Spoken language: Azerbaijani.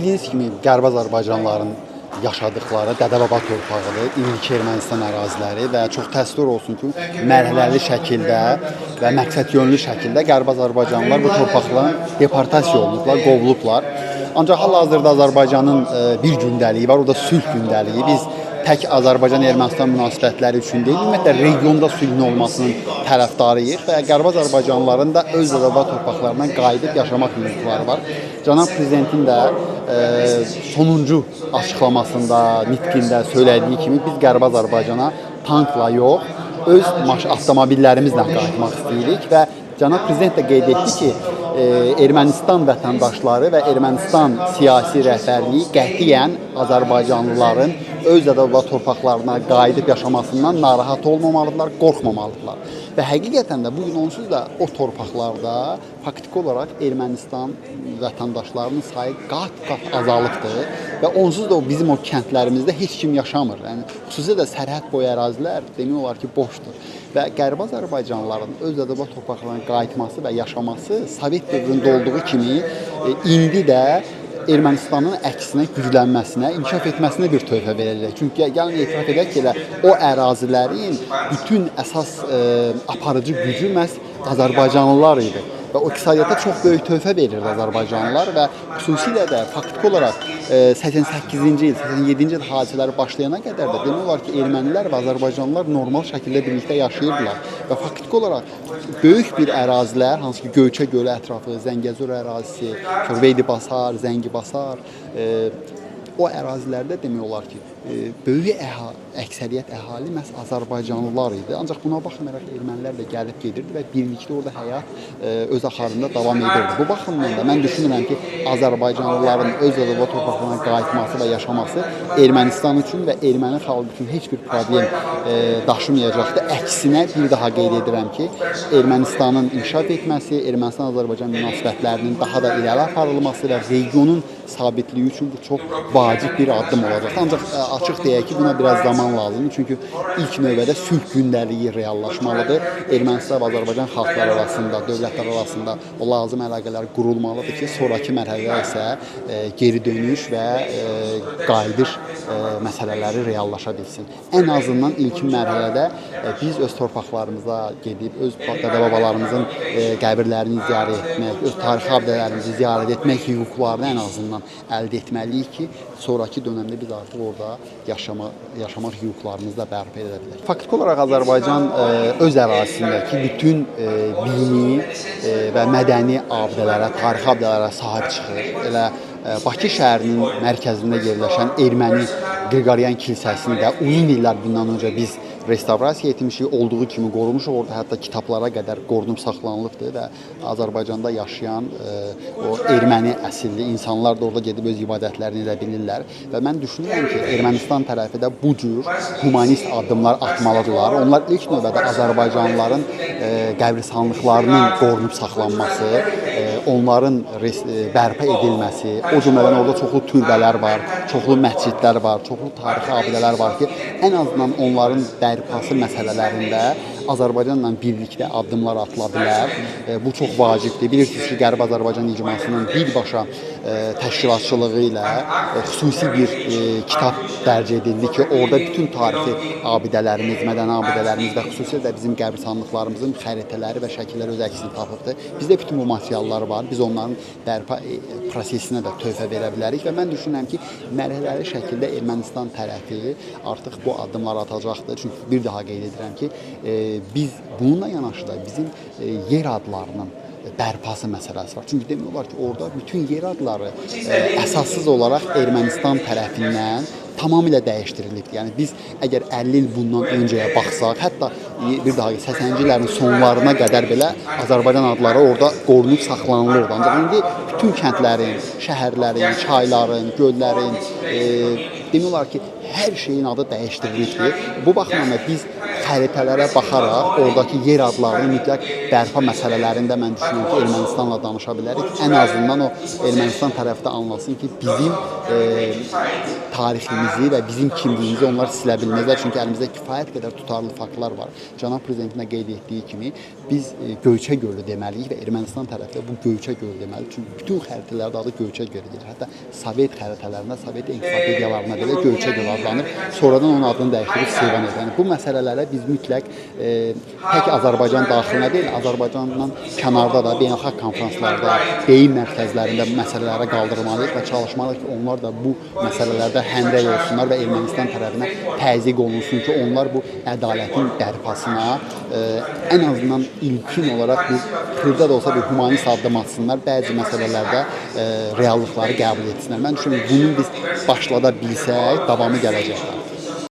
Bildiyiniz kimi Qərbi Azərbaycanlıların yaşadıkları Dədə-Baba torpağıdır, indiki Ermənistan əraziləri və çox təəssüf olsun ki, mərhələli şəkildə və məqsədyönlü şəkildə Qərbi Azərbaycanlılar bu torpaqlardan deportasiya olunublar, qovulublar. Ancaq hal-hazırda Azərbaycanın bir gündəliyi var, o da sülh gündəliyi. Biz tək Azərbaycan-Ermənistan münasibətləri üçün deyil, ümumiyyətlə regionda sülhün olmasının tərəfdarıyıq və Qərbi Azərbaycanlıların da öz Dədə-Baba torpaqlarına qayıdıb yaşamaq hüquqları var. Cənab Prezidentin də sonuncu açıqlamasında, nitqində söylədiyi kimi biz Qərbi Azərbaycana tankla yox, öz avtomobillərimizlə qayıtmaq istəyirik və Cənab Prezident də qeyd etdi ki, Ermənistan vətəndaşları və Ermənistan siyasi rəhbərliyi qətiyyən Azərbaycanlıların öz Dədə-Baba torpaqlarına qayıdıb yaşamasından narahat olmamalıdırlar, qorxmamalıdırlar. Və həqiqətən də bugün onsuz da o torpaqlarda faktiki olaraq Ermənistan vətəndaşlarının sayı qat-qat azalıbdır və onsuz da bizim o kəndlərimizdə heç kim yaşamır. Yəni, xüsusilə də sərhəd boyu ərazilər demək olar ki, boşdur. Və Qərbi Azərbaycanlıların öz Dədə-Baba torpaqlarına qayıtması və yaşaması Sovet dövründə olduğu kimi indi də Ermənistanın əksinə güclənməsinə, inkişaf etməsinə bir töhfə verilir. Çünki gəlin etiraf edək ki, o ərazilərin bütün əsas aparıcı gücü məhz Azərbaycanlılar idi. Və o iqtisadiyyata çox böyük töhfə verirdi Azərbaycanlılar və xüsusilə də faktiki olaraq 88-ci il, 87-ci il hadisələri başlayana qədər də demək olar ki, ermənilər və Azərbaycanlılar normal şəkildə birlikdə yaşayırdılar. Və faktiki olaraq böyük bir ərazilər, hansı ki Göyçə gölü ətrafı, Zəngəzur ərazisi, Veydi Basar, Zəngi Basar, o ərazilərdə demək olar ki, böyük əksəriyyət əhali məhz Azərbaycanlılar idi. Ancaq buna baxmayaraq ermənilər də gəlib gedirdi və birlikdə orada həyat öz axarında davam edirdi. Bu baxımdan da mən düşünürəm ki, Azərbaycanlıların öz Dədə-Baba torpaqlarına qayıtması və yaşaması Ermənistan üçün və erməni xalqı üçün heç bir problem daşımayacaqdır. Əksinə bir daha qeyd edirəm ki, Ermənistanın inkişaf etməsi, Ermənistan-Azərbaycan münasibətlərinin daha da irəli aparılması və regionun sabitliyi üçün bu çox vacib bir addım olacaq. Ancaq açıq deyək ki, buna biraz zaman lazımdır. Çünki ilk növbədə sülh gündəliyi reallaşmalıdır. Ermənistan və Azərbaycan xalqları arasında, dövlətlər arasında o lazım əlaqələr qurulmalıdır ki, sonraki mərhələdə isə geri dönüş və qayıdış məsələləri reallaşa bilsin. Ən azından ilkin mərhələdə biz öz torpaqlarımıza gedib, öz dədə-babalarımızın qəbirlərini ziyarət etmək, öz tarixi abidələrimizi ziyarət etmək hüquqlarını ən azından əldə etməliyik ki, sonraki dönəmdə biz artıq orada yaşamaq hüquqlarımızı da bərpa edə bilək. Faktiki olaraq Azərbaycan öz ərazisindəki bütün dini və mədəni abidələrə, tarixi abidələrə sahib çıxır. Elə Bakı şəhərinin mərkəzində yerləşən erməni Qriqoryan kilsəsini də uzun illər bundan öncə biz restavrasiya etmişik, olduğu kimi qorumuşuq. Orada hətta kitablara qədər qorunub saxlanılıbdır və Azərbaycanda yaşayan o erməni əsilli insanlar da orada gedib öz ibadətlərini edə bilirlər. Və mən düşünürəm ki, Ermənistan tərəfi də bu cür humanist addımlar atmalıdırlar. Onlar ilk növbədə Azərbaycanlıların qəbristanlıqlarının qorunub saxlanması, onların bərpa edilməsi, o cümlədən orada çoxlu türbələr var, çoxlu məscidlər var, çoxlu tarixi abidələr var ki, ən azından onların bərpası məsələlərində Azərbaycanla birlikdə addımlar atıla bilər. Bu çox vacibdir. Bilirsiniz ki, Qərbi Azərbaycan icmasının birbaşa təşkilatçılığı ilə xüsusi bir kitab dərc edildi ki, orada bütün tarixi abidələrimiz, mədəni abidələrimiz və xüsusilə də bizim qəbristanlıqlarımızın xəritələri və şəkilləri öz əksini tapıbdır. Bizdə bütün bu materiallar var. Biz onların bərpa prosesinə də töhfə verə bilərik və mən düşünürəm ki, mərhələli şəkildə Ermənistan tərəfi artıq bu addımlar atacaqdır. Çünki bir daha qeyd edirəm ki, biz bununla yanaşı da bizim yer adlarının bərpası məsələsi var. Çünki demək olar ki, orada bütün yer adları əsassız olaraq Ermənistan tərəfindən tamamilə dəyişdirilibdir. Yəni biz əgər 50 il bundan öncəyə baxsaq, hətta bir daha 80-ci illərin sonlarına qədər belə Azərbaycan adları orada qorunub saxlanılırdı. Ancaq indi bütün kəndlərin, şəhərlərin, çayların, göllərin, demək olar ki, hər şeyin adı dəyişdirilibdir. Bu baxımdan biz xəritələrə baxaraq oradakı yer adlarını mütləq bərpa məsələlərində mən düşünürəm ki, Ermənistanla danışa bilərik. Ən azından o Ermənistan tərəfdə anlasın ki, bizim tariximizi və bizim kimliyimizi onlar silə bilməzlər. Çünki əlimizdə kifayət qədər tutarlı faktlar var. Cənab Prezidentin də qeyd etdiyi kimi biz Göyçə gölü deməliyik və Ermənistan tərəfdə bu Göyçə gölü deməli. Çünki bütün xəritələrdə adı Göyçə gölü gedir. Hətta Sovet xəritələrində, Sovet ensiklopediyalarında belə Göyçə gölü adlanır. Sonradan onun adını dəyişdirib Seyvan edir. Yəni bu məsələlərə biz mütləq tək Azərbaycan daxilinə deyil, Azərbaycandan kənarda da beynəlxalq konfranslarda, beyin mərkəzlərində bu məsələlərə qaldırmalıyıq və çalışmalıyıq ki, onlar da bu məsələlərdə həmrəy olsunlar və Ermənistan tərəfinə təzyiq olunsun ki, onlar bu ədalətin bərpasına ən azından ilkin olaraq bir xırda da olsa bir humanist addım atsınlar, bəzi məsələlərdə reallıqları qəbul etsinlər. Mən düşünürəm, bunu biz başlada bilsək, davamı gələcəkdir.